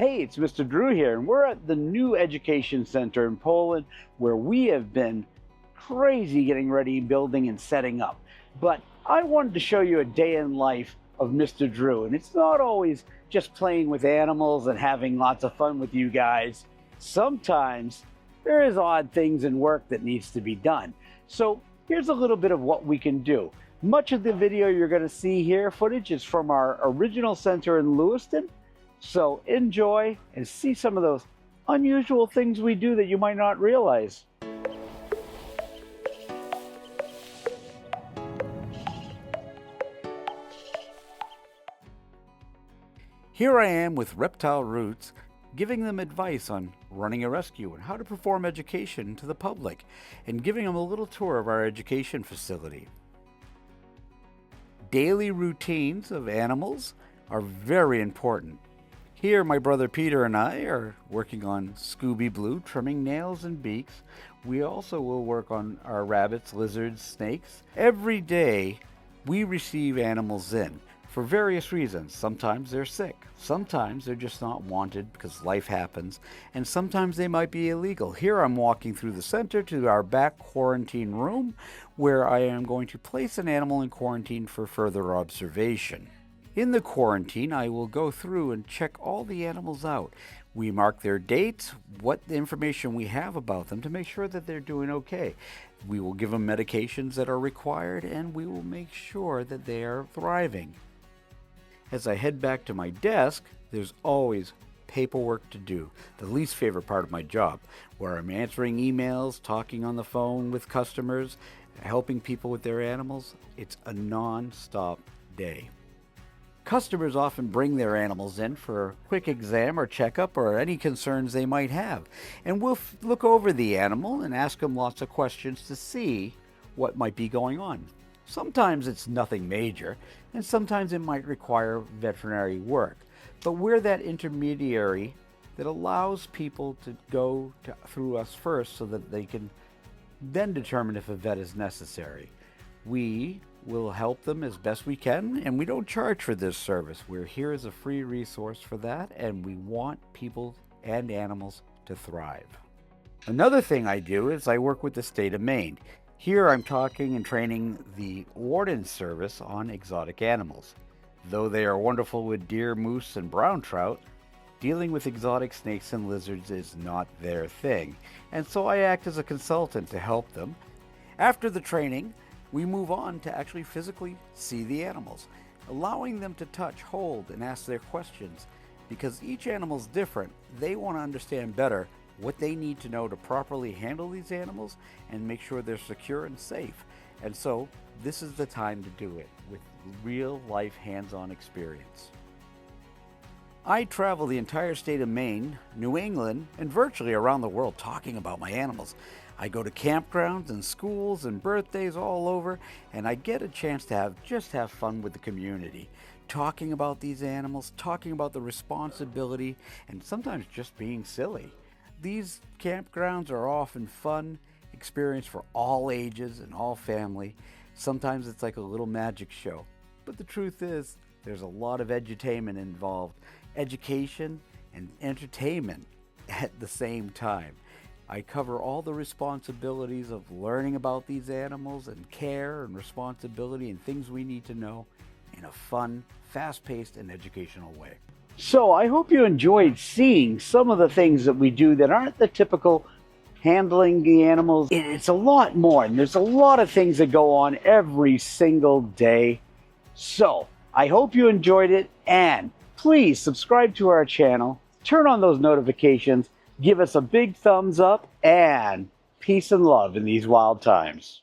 Hey, it's Mr. Drew here, and we're at the new education center in Poland where we have been crazy getting ready, building, and setting up. But I wanted to show you a day in life of Mr. Drew, and it's not always just playing with animals and having lots of fun with you guys. Sometimes there is odd things in work that needs to be done. So here's a little bit of what we can do. Much of the video you're going to see here, footage, is from our original center in Lewiston. So enjoy and see some of those unusual things we do that you might not realize. Here I am with Reptile Roots, giving them advice on running a rescue and how to perform education to the public, and giving them a little tour of our education facility. Daily routines of animals are very important. Here, my brother Peter and I are working on Scooby Blue, trimming nails and beaks. We also will work on our rabbits, lizards, snakes. Every day, we receive animals in for various reasons. Sometimes they're sick. Sometimes they're just not wanted because life happens. And sometimes they might be illegal. Here I'm walking through the center to our back quarantine room where I am going to place an animal in quarantine for further observation. In the quarantine, I will go through and check all the animals out. We mark their dates, what information we have about them to make sure that they're doing okay. We will give them medications that are required, and we will make sure that they are thriving. As I head back to my desk, there's always paperwork to do, the least favorite part of my job, where I'm answering emails, talking on the phone with customers, helping people with their animals. It's a non-stop day. Customers often bring their animals in for a quick exam or checkup or any concerns they might have. And we'll look over the animal and ask them lots of questions to see what might be going on. Sometimes it's nothing major, and sometimes it might require veterinary work. But we're that intermediary that allows people to go through us first so that they can then determine if a vet is necessary. We will help them as best we can, and we don't charge for this service. We're here as a free resource for that, and we want people and animals to thrive. Another thing I do is I work with the state of Maine. Here I'm talking and training the Warden Service on exotic animals. Though they are wonderful with deer, moose, and brown trout, dealing with exotic snakes and lizards is not their thing, and so I act as a consultant to help them. After the training, we move on to actually physically see the animals, allowing them to touch, hold, and ask their questions. Because each animal's different, they want to understand better what they need to know to properly handle these animals and make sure they're secure and safe. And so this is the time to do it with real life hands-on experience. I travel the entire state of Maine, New England, and virtually around the world talking about my animals. I go to campgrounds and schools and birthdays all over, and I get a chance to just have fun with the community, talking about these animals, talking about the responsibility, and sometimes just being silly. These campgrounds are often fun experience for all ages and all family. Sometimes it's like a little magic show. But the truth is, there's a lot of edutainment involved, education and entertainment at the same time. I cover all the responsibilities of learning about these animals and care and responsibility and things we need to know in a fun, fast-paced, and educational way. So I hope you enjoyed seeing some of the things that we do that aren't the typical handling the animals. It's a lot more, and there's a lot of things that go on every single day. So I hope you enjoyed it, and please subscribe to our channel, turn on those notifications, give us a big thumbs up, and peace and love in these wild times.